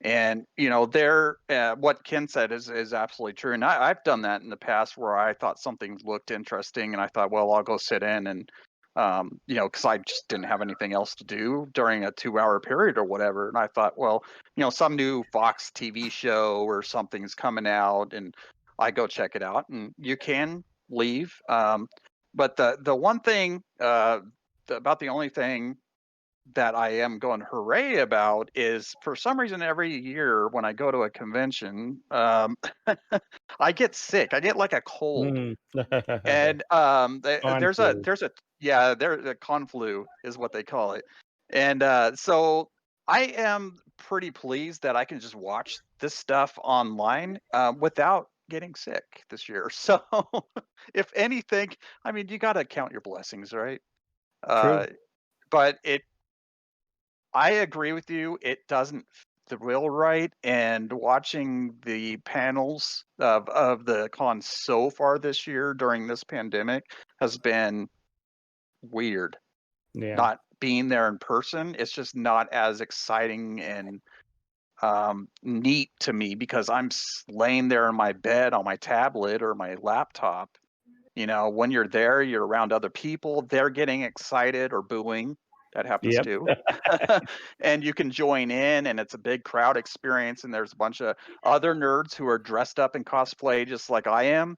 And what Ken said is absolutely true. And I've done that in the past where I thought something looked interesting and I thought, well, I'll go sit in and because I just didn't have anything else to do during a 2-hour period or whatever. And I thought, well, some new Fox TV show or something's coming out, and I go check it out. And you can leave, but the one thing, about the only thing that I am going hooray about is, for some reason, every year when I go to a convention, I get sick. I get like a cold, and there's a con flu is what they call it, and so I am pretty pleased that I can just watch this stuff online without getting sick this year. So, if anything, I mean, you got to count your blessings, right? But I agree with you. It doesn't thrill right, and watching the panels of the con so far this year during this pandemic has been weird. Yeah. Not being there in person, it's just not as exciting and neat to me because I'm laying there in my bed on my tablet or my laptop. When you're there, you're around other people. They're getting excited or booing. That happens too. And you can join in, and it's a big crowd experience. And there's a bunch of other nerds who are dressed up in cosplay just like I am.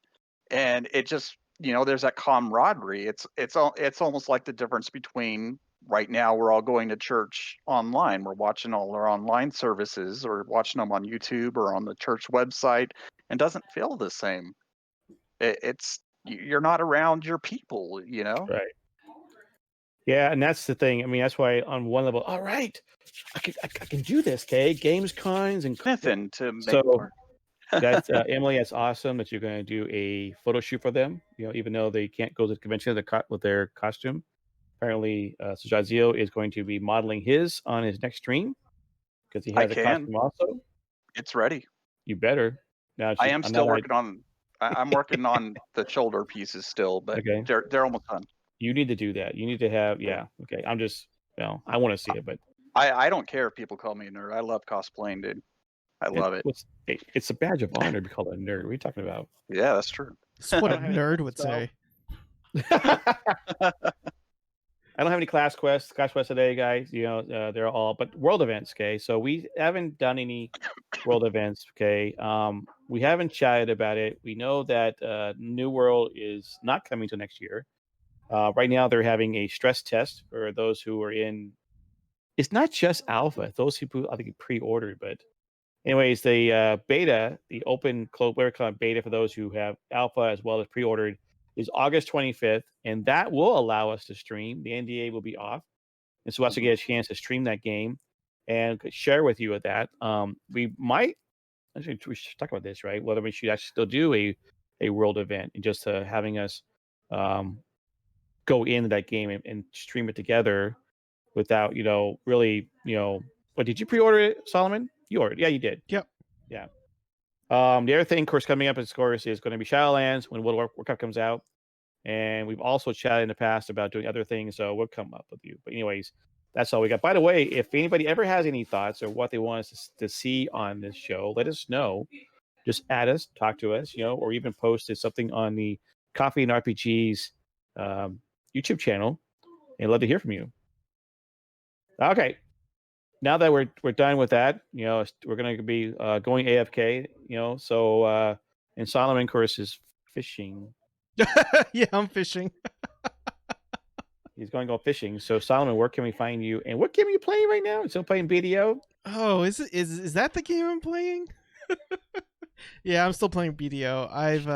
And it just, there's that camaraderie. It's almost like the difference between right now we're all going to church online. We're watching all our online services or watching them on YouTube or on the church website, and doesn't feel the same. You're not around your people, Right. Yeah, and that's the thing. I mean, that's why on one level, all right, I can do this, okay? Gamescons and nothing to make more. That's Emily. That's awesome that you're going to do a photo shoot for them. Even though they can't go to the convention with their costume. Apparently, Sajazio is going to be modeling his on his next stream because he has a costume also. It's ready. You better. Now I am still working on. I'm working on the shoulder pieces still, but they're almost done. You need to do that. You need to have, okay. I'm just, I want to see it, but I don't care if people call me a nerd. I love cosplaying, dude. I love it. It's a badge of honor to be called a nerd. What are you talking about? Yeah, that's true. That's what a nerd would say. I don't have any class quests today, guys. They're all but world events. Okay, so we haven't done any World events. Okay. We haven't chatted about it. We know that New World is not coming till next year. Right now, they're having a stress test for those who are in. It's not just alpha. Those people, I think, pre-ordered. But anyways, the beta, the open close, we're calling beta for those who have alpha as well as pre-ordered, is August 25th, and that will allow us to stream. The NDA will be off, and so we'll also get a chance to stream that game and share with you with that. We might actually we should talk about this, right? Whether we should actually still do a world event and just having us go into that game and stream it together without really What did you pre-order it, Solomon? You ordered? Yeah, you did. Yep. Yeah. The other thing, of course, coming up, of course, is going to be Shadowlands when World of Warcraft comes out. And we've also chatted in the past about doing other things, so we'll come up with you. But anyways, that's all we got. By the way, if anybody ever has any thoughts or what they want us to see on this show, let us know. Just add us, talk to us, or even post something on the Coffee and RPGs YouTube channel. And I'd love to hear from you. Okay. Now that we're done with that, we're going to be going AFK, so and Solomon, of course, is fishing. Yeah, I'm fishing. He's going to go fishing. So Solomon, where can we find you? And what game are you playing right now? Still playing BDO? Oh, is that the game I'm playing? Yeah, I'm still playing BDO. I've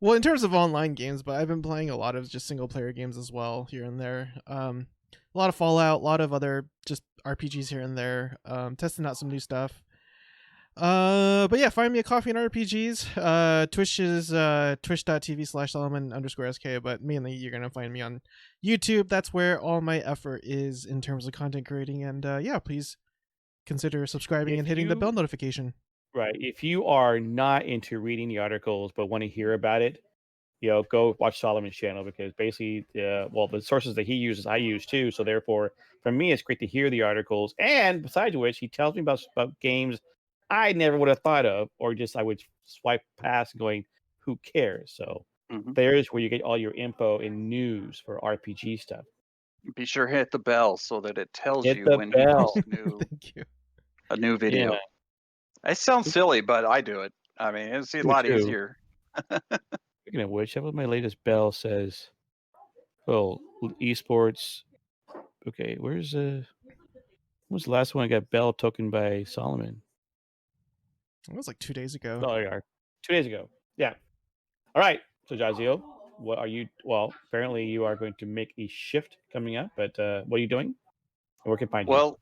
well, in terms of online games, but I've been playing a lot of just single player games as well here and there. A lot of Fallout, a lot of other just RPGs here and there. Testing out some new stuff. But yeah, find me at Coffee and RPGs. Twitch is twitch.tv/Solomon_SK, but mainly you're gonna find me on YouTube. That's where all my effort is in terms of content creating. And yeah, please consider subscribing and hitting the bell notification. Right. If you are not into reading the articles but want to hear about it, go watch Solomon's channel, because basically, the sources that he uses, I use too. So therefore, for me, it's great to hear the articles. And besides which, he tells me about games I never would have thought of, or just I would swipe past going, who cares? So there's where you get all your info and news for RPG stuff. Be sure to hit the bell so that it tells Hit you the when bell. he posts Thank you. a new video. Yeah. It sounds silly, but I do it. I mean, it's a lot easier. Speaking of which, that was my latest bell says, oh, esports. Okay, where's when was the last one I got bell token by Solomon? It was like 2 days ago. Oh, there you are. 2 days ago. Yeah. All right. So, Jaziel, what are you? Well, apparently you are going to make a shift coming up, but what are you doing? Where can I find you? Well,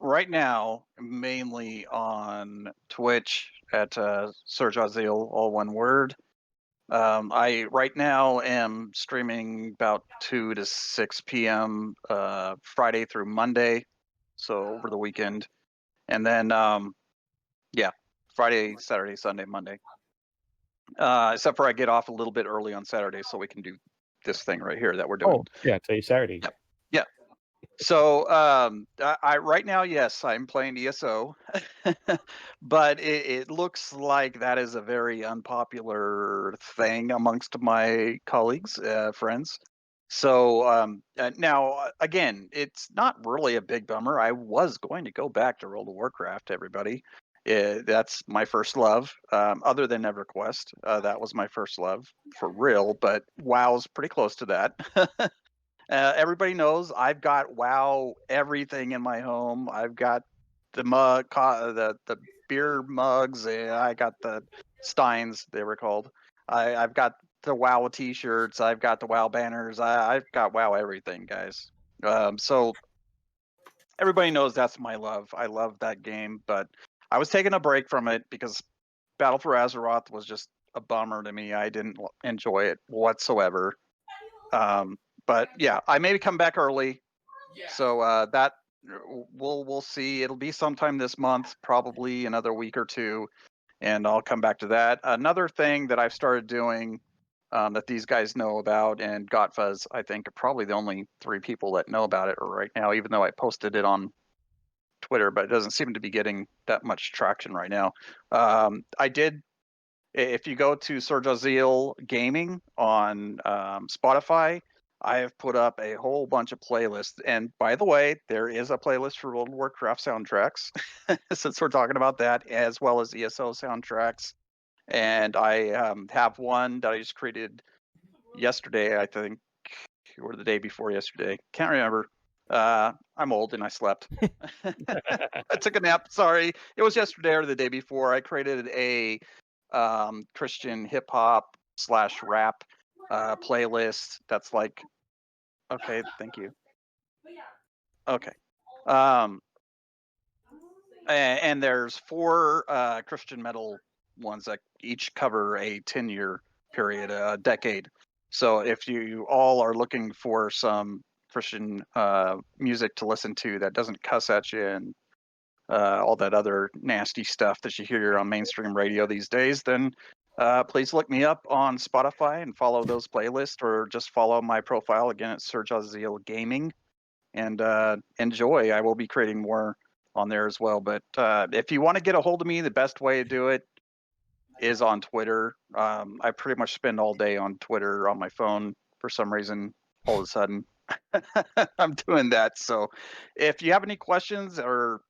right now, mainly on Twitch at Sir Jaziel, all one word. I right now am streaming about 2 to 6 p.m. Friday through Monday, so over the weekend, and then Friday, Saturday, Sunday, Monday. Except for I get off a little bit early on Saturday, so we can do this thing right here that we're doing. Oh, yeah, today's Saturday. Yeah. So I right now, yes, I'm playing ESO, but it looks like that is a very unpopular thing amongst my colleagues, friends. So now, again, it's not really a big bummer. I was going to go back to World of Warcraft, everybody. That's my first love, other than EverQuest. That was my first love for real, but WoW's pretty close to that. Everybody knows I've got WoW everything in my home. I've got the mug, the beer mugs. I got the steins, they were called. I've got the WoW T-shirts. I've got the WoW banners. I've got WoW everything, guys. So everybody knows that's my love. I love that game, but I was taking a break from it because Battle for Azeroth was just a bummer to me. I didn't enjoy it whatsoever. But yeah, I may come back early, so that we'll see. It'll be sometime this month, probably another week or two, and I'll come back to that. Another thing that I've started doing that these guys know about, and Gotfuzz, I think, are probably the only 3 people that know about it right now, even though I posted it on Twitter, but it doesn't seem to be getting that much traction right now. I did. If you go to Sir Jaziel Gaming on Spotify, I have put up a whole bunch of playlists. And by the way, there is a playlist for World of Warcraft soundtracks, since we're talking about that, as well as ESO soundtracks. And I have one that I just created yesterday, I think, or the day before yesterday. Can't remember. I'm old and I slept. I took a nap. Sorry. It was yesterday or the day before. I created a Christian hip hop / rap playlist that's like, okay, thank you. Okay. And there's 4 Christian metal ones that each cover a 10-year period, a decade. So if you all are looking for some Christian music to listen to that doesn't cuss at you and all that other nasty stuff that you hear on mainstream radio these days, then please look me up on Spotify and follow those playlists, or just follow my profile again at Serge Aziel Gaming, and enjoy. I will be creating more on there as well. But if you want to get a hold of me, the best way to do it is on Twitter. I pretty much spend all day on Twitter on my phone for some reason. All of a sudden, I'm doing that. So if you have any questions or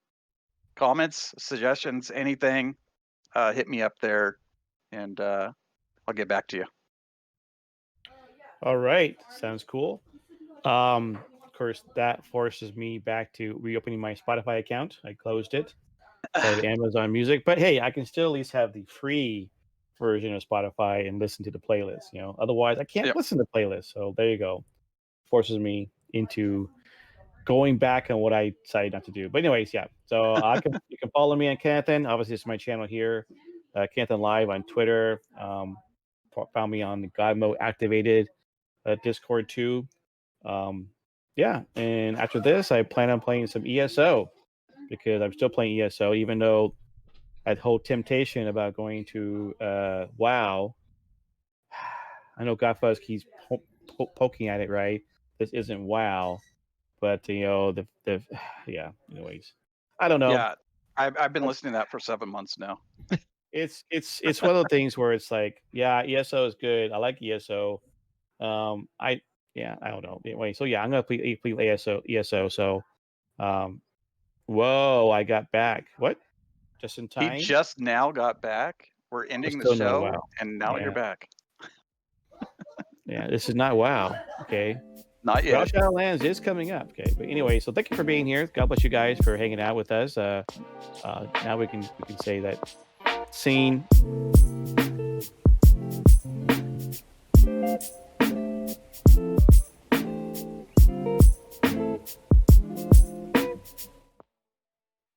comments, suggestions, anything, hit me up there, and I'll get back to you. All right, sounds cool. Of course, that forces me back to reopening my Spotify account. I closed it. I have Amazon Music, but hey, I can still at least have the free version of Spotify and listen to the playlist. Otherwise I can't listen to playlists. So there you go. Forces me into going back on what I decided not to do. But anyways, yeah. So you can follow me on Canathan. Obviously, it's my channel here, Canathan Live on Twitter. Found me on the God Mode Activated Discord too. Yeah, and after this, I plan on playing some ESO, because I'm still playing ESO, even though that whole temptation about going to WoW. I know Godfuzz keeps poking at it, right? This isn't WoW, but the yeah. Anyways, I don't know. Yeah, I've been listening to that for 7 months now. It's one of the things where it's like, yeah, ESO is good. I like ESO. I don't know. Anyway, so yeah, I'm gonna play ESO. So, whoa, I got back. What? Just in time? He just now got back. We're ending the show, and now you're back. Yeah, this is not WoW. Okay. Not yet. Shadowlands is coming up. Okay, but anyway, so thank you for being here. God bless you guys for hanging out with us. Now we can say that scene.